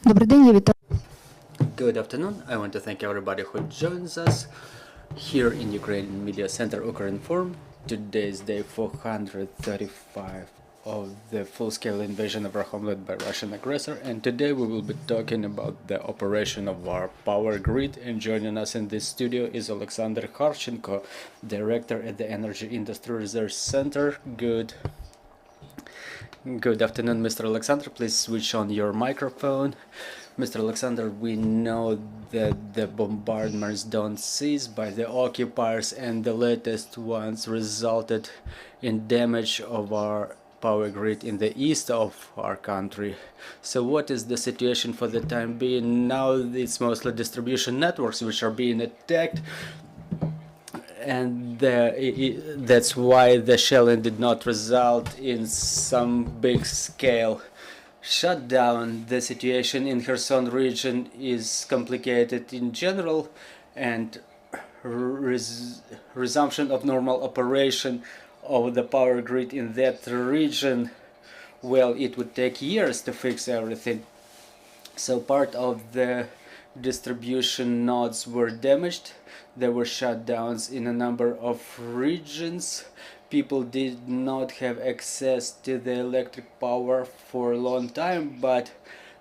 Добрий день, я вітаю. Good afternoon. I want to thank everybody who joins us here in Ukraine Media Center Ukraine Forum. Today is day 435 of the full-scale invasion of our homeland by Russian aggressor, and today we will be talking about the operation of our power grid. And joining us in this studio is Alexander Kharchenko, director at the Energy Industry Research Center. Good afternoon, Mr. Alexander. Please switch on your microphone. Mr. Alexander, we know that the bombardments don't cease by the occupiers, and the latest ones resulted in damage of our power grid in the east of our country. So what is the situation for the time being? Now it's mostly distribution networks which are being attacked, and that's why the shelling did not result in some big scale shutdown. The situation in Kherson region is complicated in general, and resumption of normal operation of the power grid in that region, well, it would take years to fix everything. So part of the distribution nodes were damaged. There were shutdowns in a number of regions. People did not have access to the electric power for a long time, but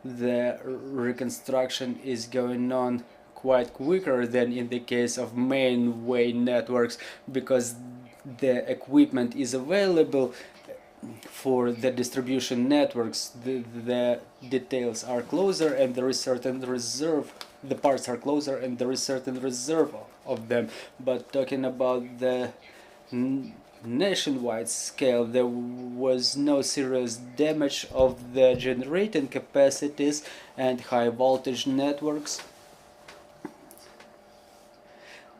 the reconstruction is going on quite quicker than in the case of mainway networks, because the equipment is available for the distribution networks. The details are closer, and there is certain reserve. The parts are closer, and there is certain reserve of them. But talking about the nationwide scale, there was no serious damage of the generating capacities and high voltage networks.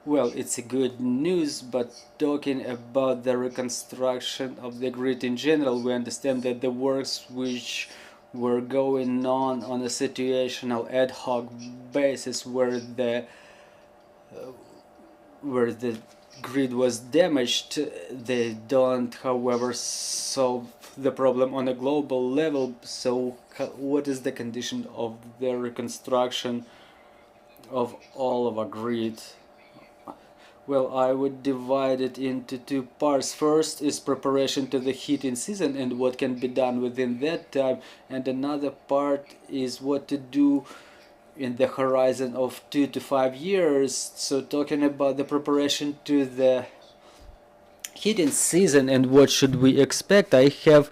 Well, it's a good news, but talking about the reconstruction of the grid in general, we understand that the works which were going on a situational ad hoc basis where the grid was damaged, they don't, however, solve the problem on a global level. So what is the condition of the reconstruction of all of our grid? Well, I would divide it into two parts. First is preparation to the heating season and what can be done within that time, and another part is what to do in the horizon of 2 to 5 years. So talking about the preparation to the heating season and what should we expect, I have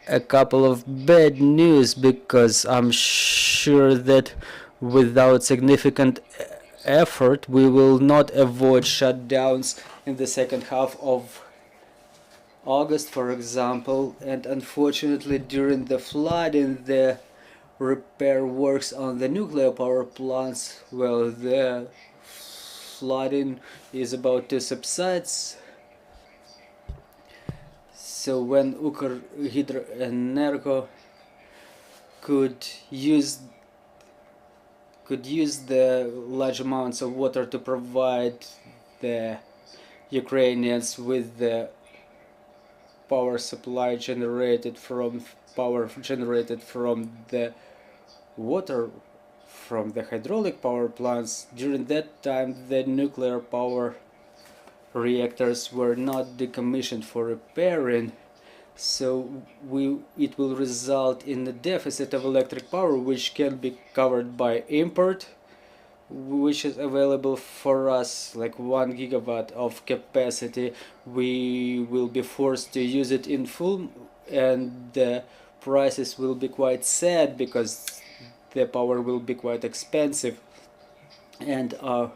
a couple of bad news, because I'm sure that without significant effort we will not avoid shutdowns in the second half of August, for example. And unfortunately, during the flooding, the repair works on the nuclear power plants, well, the flooding is about to subside. So when Ukhrhydroenergo could use the large amounts of water to provide the Ukrainians with the power generated from the water from the hydraulic power plants. During that time, the nuclear power reactors were not decommissioned for repairing. So it will result in a deficit of electric power, which can be covered by import, which is available for us, like 1 gigawatt of capacity. We will be forced to use it in full, and the prices will be quite sad because the power will be quite expensive. And our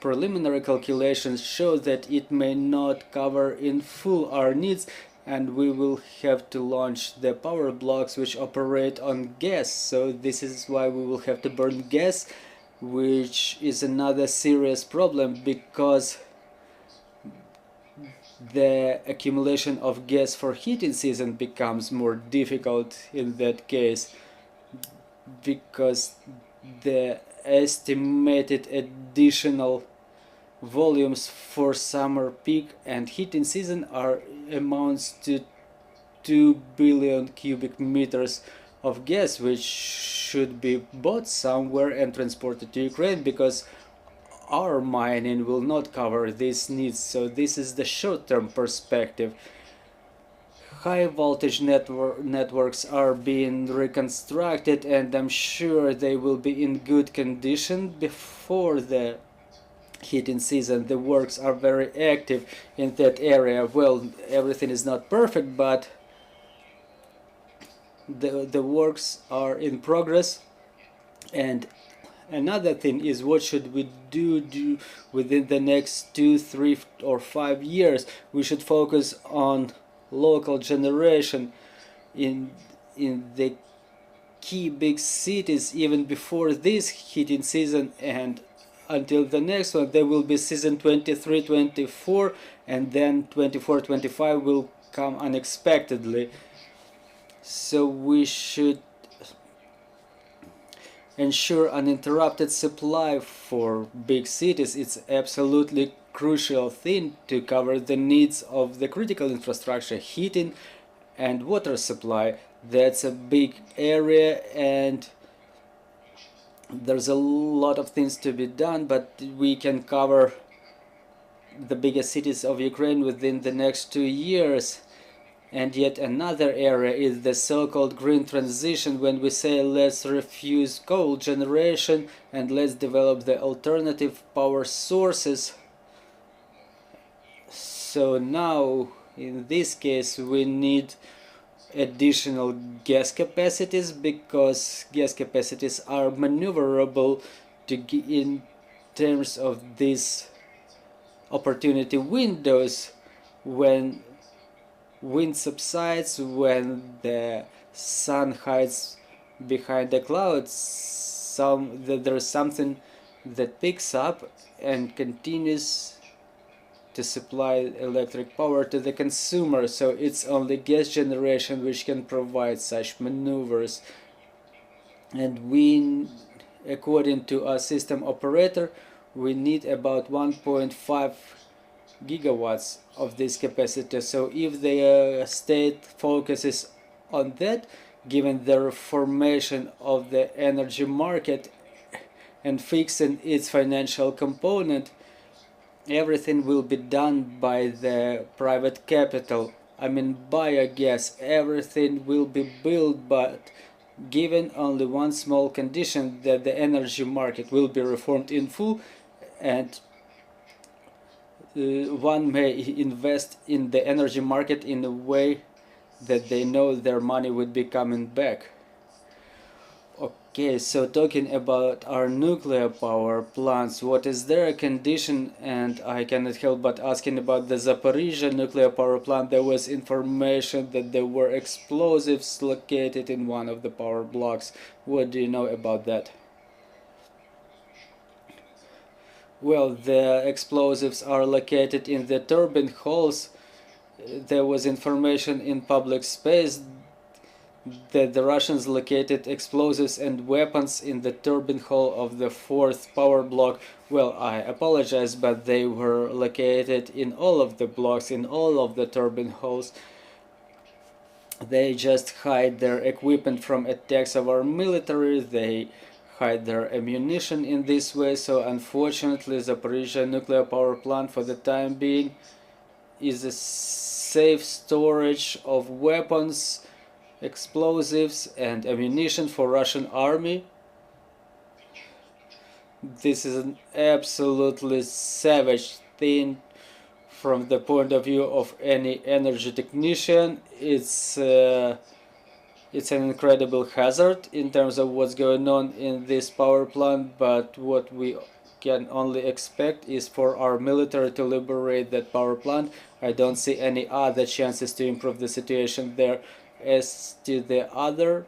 preliminary calculations show that it may not cover in full our needs, and we will have to launch the power blocks which operate on gas. So this is why we will have to burn gas, which is another serious problem, because the accumulation of gas for heating season becomes more difficult in that case, because the estimated additional volumes for summer peak and heating season amounts to 2 billion cubic meters of gas which should be bought somewhere and transported to Ukraine, because our mining will not cover these needs. So this is the short-term perspective. High voltage networks are being reconstructed, and I'm sure they will be in good condition before the heating season. The works are very active in that area. Well, everything is not perfect, but the works are in progress. And another thing is, what should we do within the next 2, 3 or 5 years? We should focus on local generation in the key big cities even before this heating season, and until the next one there will be season 23-24, and then 24-25 will come unexpectedly. So we should ensure uninterrupted supply for big cities. It's absolutely crucial thing to cover the needs of the critical infrastructure, heating and water supply. That's a big area, and there's a lot of things to be done, but we can cover the biggest cities of Ukraine within the next 2 years. And yet another area is the so-called green transition, when we say let's refuse coal generation and let's develop the alternative power sources. So now in this case we need additional gas capacities, because gas capacities are maneuverable in terms of these opportunity windows. When wind subsides, when the sun hides behind the clouds, there's something that picks up and continues to supply electric power to the consumer. So it's only gas generation which can provide such maneuvers. And we, according to our system operator, we need about 1.5 gigawatts of this capacity. So if the state focuses on that, given the reformation of the energy market and fixing its financial component, everything will be done by the private capital. I mean biogas, everything will be built, but given only one small condition, that the energy market will be reformed in full, and one may invest in the energy market in a way that they know their money would be coming back. Okay, so talking about our nuclear power plants, what is their condition? And I cannot help but asking about the Zaporizhzhia nuclear power plant. There was information that there were explosives located in one of the power blocks. What do you know about that? Well, the explosives are located in the turbine halls. There was information in public space that the Russians located explosives and weapons in the turbine hall of the 4th power block. Well, I apologize, but they were located in all of the blocks, in all of the turbine halls. They just hide their equipment from attacks of our military. They hide their ammunition in this way. So unfortunately, Zaporizhzhia nuclear power plant for the time being is a safe storage of weapons, explosives and ammunition for Russian army. This is an absolutely savage thing from the point of view of any energy technician. It's an incredible hazard in terms of what's going on in this power plant, but what we can only expect is for our military to liberate that power plant. I don't see any other chances to improve the situation there. As to the other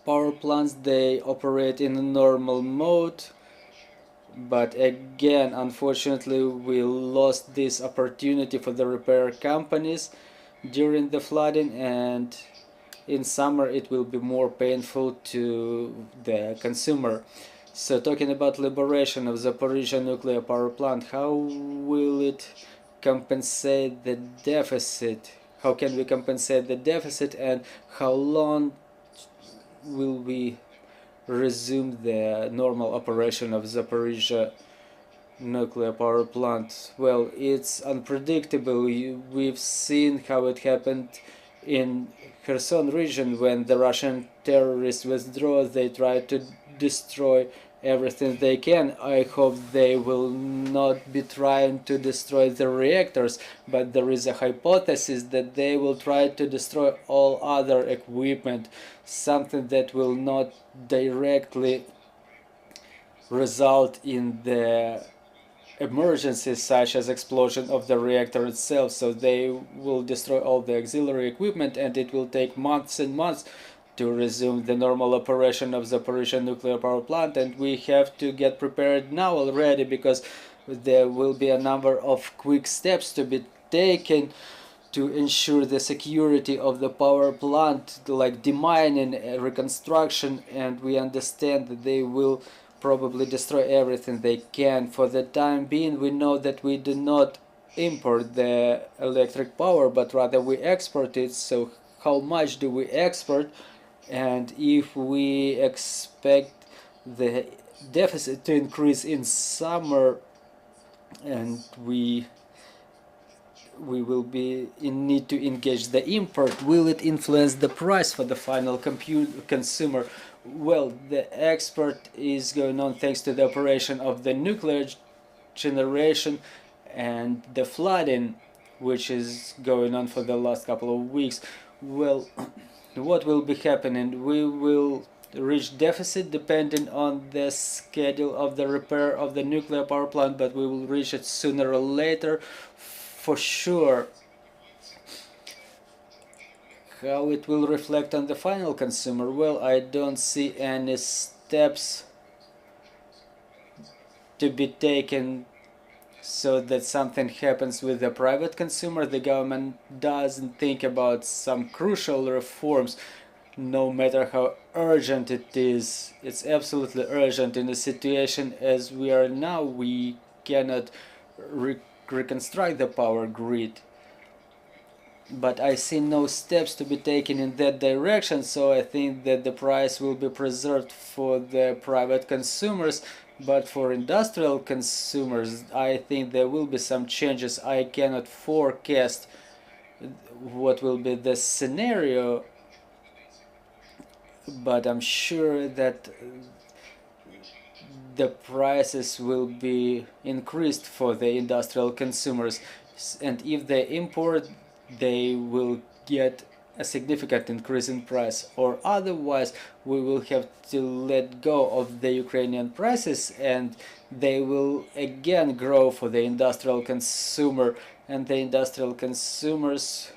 power plants, they operate in a normal mode, but again, unfortunately, we lost this opportunity for the repair companies during the flooding, and in summer it will be more painful to the consumer. So talking about liberation of Zaporizhzhia nuclear power plant, how will it compensate the deficit? How can we compensate the deficit, and how long will we resume the normal operation of Zaporizhia nuclear power plant? Well, it's unpredictable. We've seen how it happened in Kherson region when the Russian terrorists withdraw. They try to destroy everything they can. I hope they will not be trying to destroy the reactors, but there is a hypothesis that they will try to destroy all other equipment, something that will not directly result in the emergencies such as explosion of the reactor itself. So they will destroy all the auxiliary equipment, and it will take months and months to resume the normal operation of Zaporizhia nuclear power plant. And we have to get prepared now already, because there will be a number of quick steps to be taken to ensure the security of the power plant, like demining, reconstruction, and we understand that they will probably destroy everything they can. For the time being, we know that we do not import the electric power, but rather we export it. So how much do we export? And if we expect the deficit to increase in summer, and we will be in need to engage the import, will it influence the price for the final consumer? Well, the export is going on thanks to the operation of the nuclear generation and the flooding, which is going on for the last couple of weeks. Well, what will be happening? We will reach deficit depending on the schedule of the repair of the nuclear power plant, but we will reach it sooner or later for sure. How it will reflect on the final consumer? Well, I don't see any steps to be taken so that something happens with the private consumer. The government doesn't think about some crucial reforms, no matter how urgent it is. It's absolutely urgent. In a situation as we are now, we cannot reconstruct the power grid. But I see no steps to be taken in that direction, so I think that the price will be preserved for the private consumers. But for industrial consumers, I think there will be some changes. I cannot forecast what will be the scenario, but I'm sure that the prices will be increased for the industrial consumers, and if they import, they will get a significant increase in price, or otherwise we will have to let go of the Ukrainian prices, and they will again grow for the industrial consumer, and the industrial consumers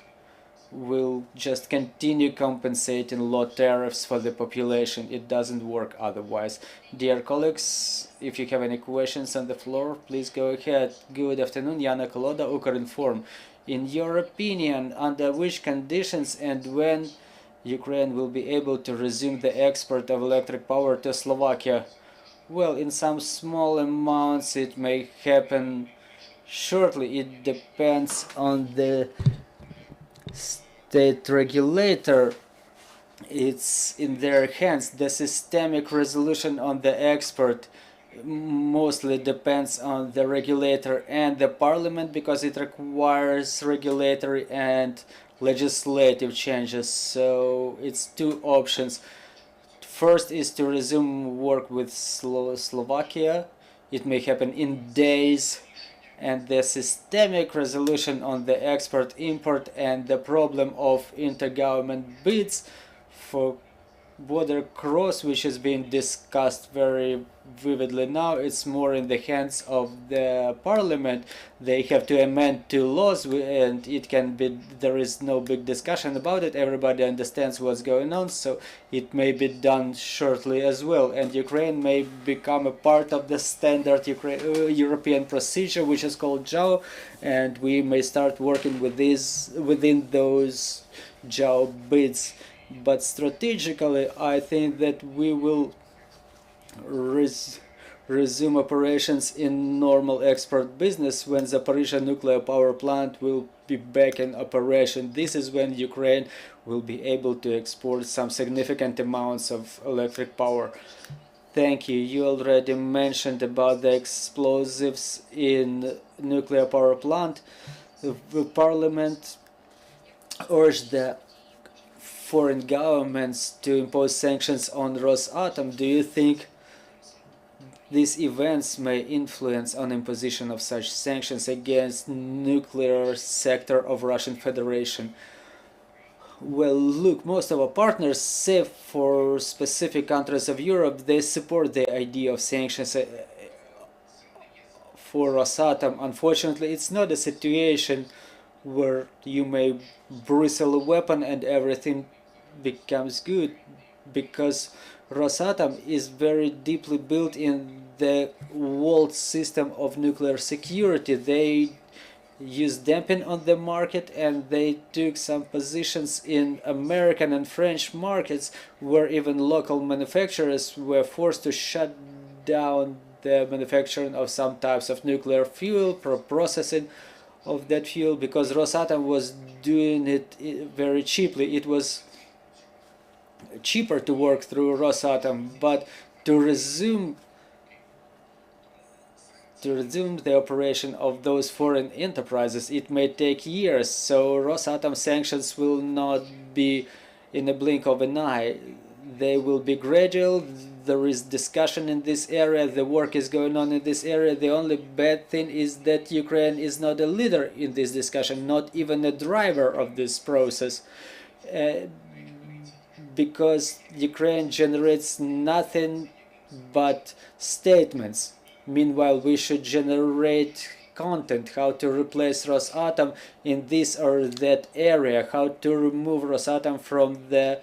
will just continue compensating low tariffs for the population. It doesn't work otherwise. Dear colleagues, if you have any questions on the floor, please go ahead. Good afternoon, Yana Koloda, Ukrinform. In your opinion, under which conditions and when Ukraine will be able to resume the export of electric power to Slovakia? Well, in some small amounts it may happen shortly. It depends on the state regulator. It's in their hands. The systemic resolution on the export mostly depends on the regulator and the parliament, because it requires regulatory and legislative changes. So it's two options. First is to resume work with Slovakia. It may happen in days, and the systemic resolution on the export import and the problem of intergovernment bids for border cross, which is being discussed very vividly now, it's more in the hands of the parliament. They have to amend two laws, and it can be, there is no big discussion about it. Everybody understands what's going on, so it may be done shortly as well, and Ukraine may become a part of the standard European procedure, which is called JAO, and we may start working with this within those JAO bids. But strategically, I think that we will resume operations in normal export business, when Zaporizhzhia nuclear power plant will be back in operation. This is when Ukraine will be able to export some significant amounts of electric power. Thank you. You already mentioned about the explosives in nuclear power plant. The parliament urged the foreign governments to impose sanctions on Rosatom. Do you think these events may influence on imposition of such sanctions against nuclear sector of Russian Federation? Well, look, most of our partners, save for specific countries of Europe, they support the idea of sanctions for Rosatom. Unfortunately, it's not a situation where you may bristle a weapon and everything becomes good, because Rosatom is very deeply built in the world system of nuclear security. They use dumping on the market, and they took some positions in American and French markets where even local manufacturers were forced to shut down the manufacturing of some types of nuclear fuel, processing of that fuel, because Rosatom was doing it very cheaply. It was cheaper to work through Rosatom, but to resume the operation of those foreign enterprises, it may take years. So Rosatom sanctions will not be in a blink of an eye. They will be gradual. There is discussion in this area. The work is going on in this area. The only bad thing is that Ukraine is not a leader in this discussion, not even a driver of this process. Because Ukraine generates nothing but statements. Meanwhile, we should generate content, how to replace Rosatom in this or that area, how to remove Rosatom from the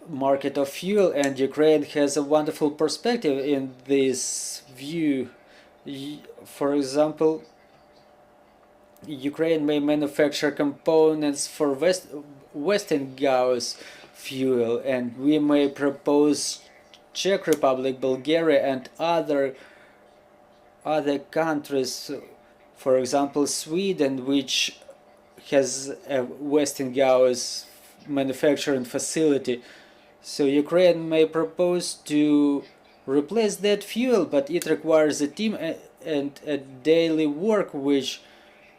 market of fuel, and Ukraine has a wonderful perspective in this view. For example, Ukraine may manufacture components for Westinghouse fuel, and we may propose Czech Republic, Bulgaria, and other countries, for example Sweden, which has a Westinghouse manufacturing facility. So Ukraine may propose to replace that fuel, but it requires a team and a daily work which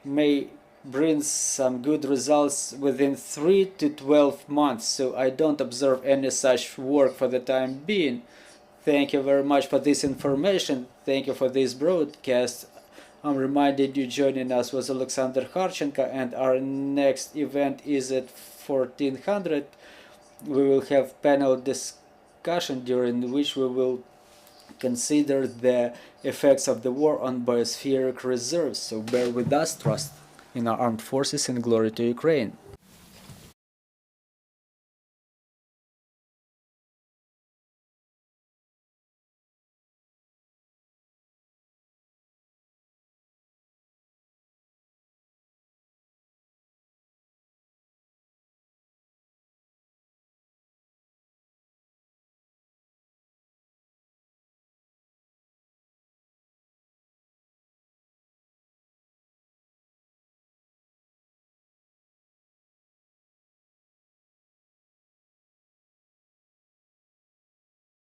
may bring some good results within 3 to 12 months. So I don't observe any such work for the time being. Thank you very much for this information. Thank you for this broadcast. I'm reminded you joining us was Alexander Harchenko, and our next event is at 1400. We will have panel discussion during which we will consider the effects of the war on biospheric reserves. So bear with us, trust in our armed forces, and glory to Ukraine.